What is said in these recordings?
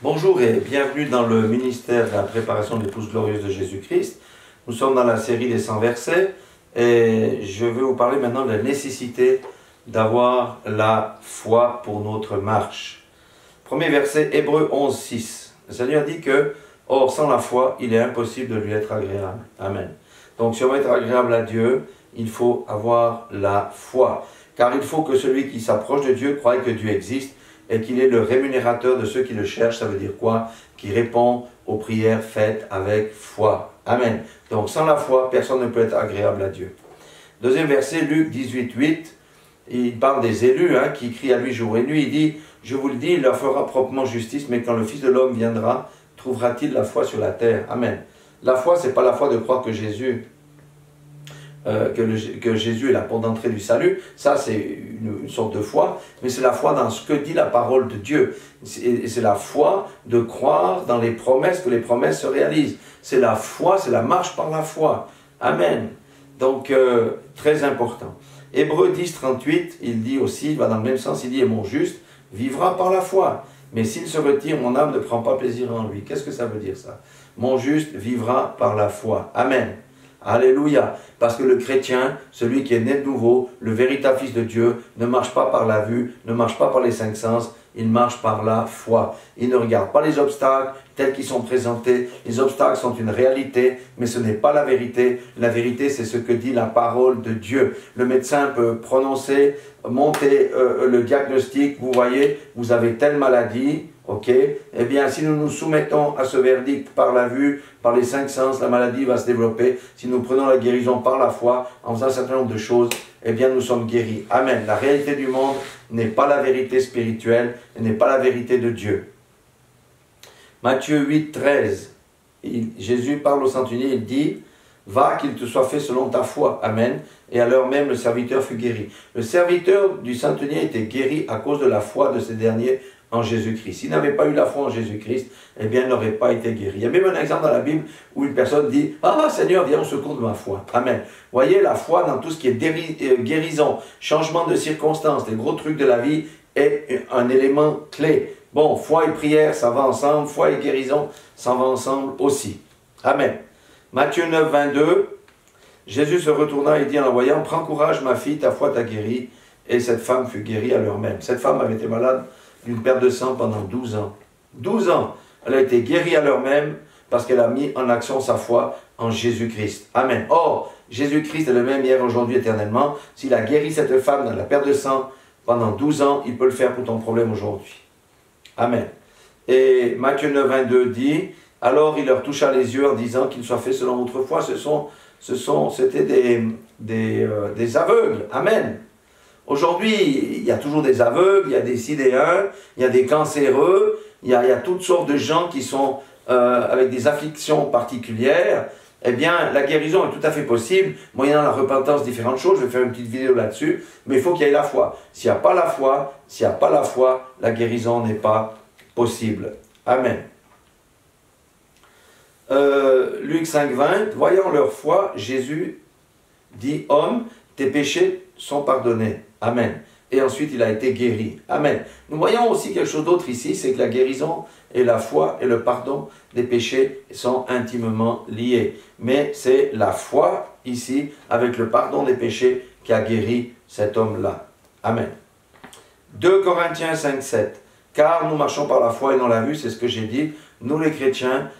Bonjour et bienvenue dans le ministère de la préparation de l'épouse glorieuse de Jésus-Christ. Nous sommes dans la série des 100 versets et je vais vous parler maintenant de la nécessité d'avoir la foi pour notre marche. Premier verset, Hébreux 11, 6. Le Seigneur dit que, or sans la foi, il est impossible de lui être agréable. Amen. Donc si on veut être agréable à Dieu, il faut avoir la foi. Car il faut que celui qui s'approche de Dieu croie que Dieu existe et qu'il est le rémunérateur de ceux qui le cherchent. Ça veut dire quoi? Qui répond aux prières faites avec foi. Amen. Donc sans la foi, personne ne peut être agréable à Dieu. Deuxième verset, Luc 18, 8. Il parle des élus qui crient à lui jour et nuit. Il dit, je vous le dis, il leur fera proprement justice, mais quand le Fils de l'homme viendra, trouvera-t-il la foi sur la terre? Amen. La foi, ce n'est pas la foi de croire que Jésus est la porte d'entrée du salut. Ça, c'est une sorte de foi, mais c'est la foi dans ce que dit la parole de Dieu. Et c'est la foi de croire dans les promesses, que les promesses se réalisent. C'est la foi, c'est la marche par la foi. Amen. Donc, très important. Hébreux 10, 38, il dit aussi, il va dans le même sens, il dit, et mon juste vivra par la foi. Mais s'il se retire, mon âme ne prend pas plaisir en lui. Qu'est-ce que ça veut dire ça? Mon juste vivra par la foi. Amen. Alléluia. Parce que le chrétien, celui qui est né de nouveau, le véritable Fils de Dieu, ne marche pas par la vue, ne marche pas par les cinq sens, il marche par la foi. Il ne regarde pas les obstacles tels qu'ils sont présentés. Les obstacles sont une réalité, mais ce n'est pas la vérité. La vérité, c'est ce que dit la parole de Dieu. Le médecin peut prononcer, monter le diagnostic. Vous voyez, vous avez telle maladie. Ok, eh bien, si nous nous soumettons à ce verdict par la vue, par les cinq sens, la maladie va se développer. Si nous prenons la guérison par la foi, en faisant un certain nombre de choses, eh bien, nous sommes guéris. Amen. La réalité du monde n'est pas la vérité spirituelle, n'est pas la vérité de Dieu. Matthieu 8, 13. Jésus parle au centenier, il dit, « Va, qu'il te soit fait selon ta foi. » Amen. Et à l'heure même, le serviteur fut guéri. Le serviteur du centenier était guéri à cause de la foi de ces derniers en Jésus-Christ. S'il n'avait pas eu la foi en Jésus-Christ, eh bien, il n'aurait pas été guéri. Il y a même un exemple dans la Bible où une personne dit « Ah, Seigneur, viens au secours de ma foi. » Amen. Voyez, la foi dans tout ce qui est guérison, changement de circonstances, les gros trucs de la vie, est un élément clé. Bon, foi et prière, ça va ensemble. Foi et guérison, ça va ensemble aussi. Amen. Matthieu 9, 22. Jésus se retourna et dit en la voyant, « Prends courage, ma fille, ta foi t'a guérie. » Et cette femme fut guérie à l'heure même. Cette femme avait été malade d'une perte de sang pendant 12 ans. 12 ans. Elle a été guérie à l'heure même parce qu'elle a mis en action sa foi en Jésus-Christ. Amen. Or, Jésus-Christ est le même hier, aujourd'hui, éternellement. S'il a guéri cette femme dans la perte de sang pendant 12 ans, il peut le faire pour ton problème aujourd'hui. Amen. Et Matthieu 9, 22 dit, « Alors il leur toucha les yeux en disant qu'il soit fait selon votre foi. » C'était des aveugles. Amen. Aujourd'hui, il y a toujours des aveugles, il y a des sidéens, il y a des cancéreux, il y a toutes sortes de gens qui sont avec des afflictions particulières. Eh bien, la guérison est tout à fait possible, moyennant la repentance, différentes choses. Je vais faire une petite vidéo là-dessus, mais il faut qu'il y ait la foi. S'il n'y a pas la foi, la guérison n'est pas possible. Amen. Luc 5, 20, voyant leur foi, Jésus dit, « Homme, tes péchés sont pardonnés. » Amen. Et ensuite, il a été guéri. Amen. Nous voyons aussi quelque chose d'autre ici, c'est que la guérison et la foi et le pardon des péchés sont intimement liés. Mais c'est la foi ici, avec le pardon des péchés, qui a guéri cet homme-là. Amen. 2 Corinthiens 5, 7. Car nous marchons par la foi et non la vue, c'est ce que j'ai dit. Nous les chrétiens,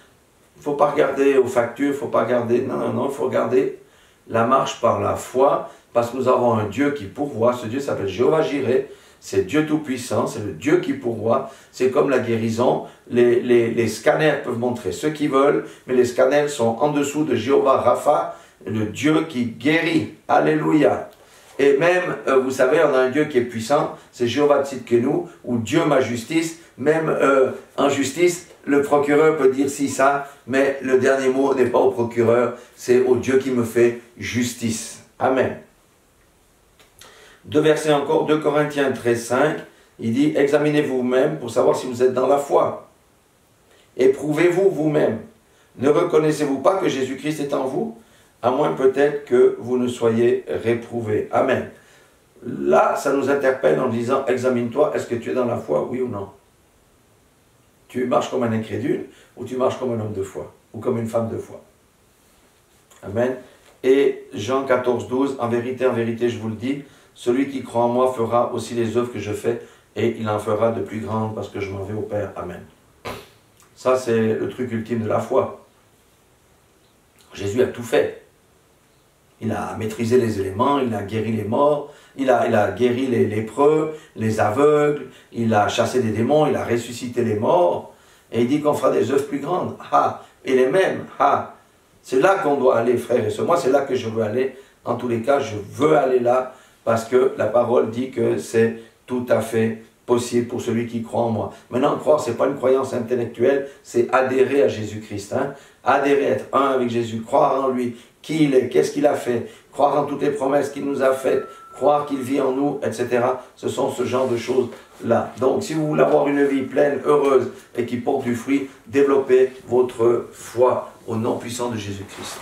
il ne faut pas regarder aux factures, il ne faut pas regarder... Non, il faut regarder la marche par la foi, parce que nous avons un Dieu qui pourvoit. Ce Dieu s'appelle Jéhovah Jireh, c'est Dieu Tout-Puissant, c'est le Dieu qui pourvoit. C'est comme la guérison, les scanners peuvent montrer ce qu'ils veulent, mais les scanners sont en dessous de Jéhovah Rapha, le Dieu qui guérit. Alléluia. Et même, vous savez, on a un Dieu qui est puissant, c'est Jéhovah Tzidkenu, ou Dieu ma justice. Même en justice, le procureur peut dire si ça, mais le dernier mot n'est pas au procureur, c'est au Dieu qui me fait justice. Amen. Deux versets encore, 2 Corinthiens 13, 5, il dit, examinez-vous vous-même pour savoir si vous êtes dans la foi. Éprouvez-vous vous-même. Ne reconnaissez-vous pas que Jésus-Christ est en vous? À moins peut-être que vous ne soyez réprouvés. Amen. Là, ça nous interpelle en disant, examine-toi, est-ce que tu es dans la foi, oui ou non? Tu marches comme un incrédule ou tu marches comme un homme de foi ou comme une femme de foi. Amen. Et Jean 14, 12, en vérité, je vous le dis, celui qui croit en moi fera aussi les œuvres que je fais et il en fera de plus grandes parce que je m'en vais au Père. Amen. Ça, c'est le truc ultime de la foi. Jésus a tout fait. Il a maîtrisé les éléments, il a guéri les morts, il a guéri les lépreux, les aveugles, il a chassé des démons, il a ressuscité les morts. Et il dit qu'on fera des œuvres plus grandes. Ah, et les mêmes. Ah, c'est là qu'on doit aller, frères et sœurs. Moi, c'est là que je veux aller. En tous les cas, je veux aller là parce que la parole dit que c'est tout à fait possible pour celui qui croit en moi. Maintenant, croire, ce n'est pas une croyance intellectuelle, c'est adhérer à Jésus-Christ. Hein? Adhérer, être un avec Jésus, croire en lui, qui il est, qu'est-ce qu'il a fait, croire en toutes les promesses qu'il nous a faites, croire qu'il vit en nous, etc. Ce sont ce genre de choses-là. Donc, si vous voulez avoir une vie pleine, heureuse et qui porte du fruit, développez votre foi au nom puissant de Jésus-Christ.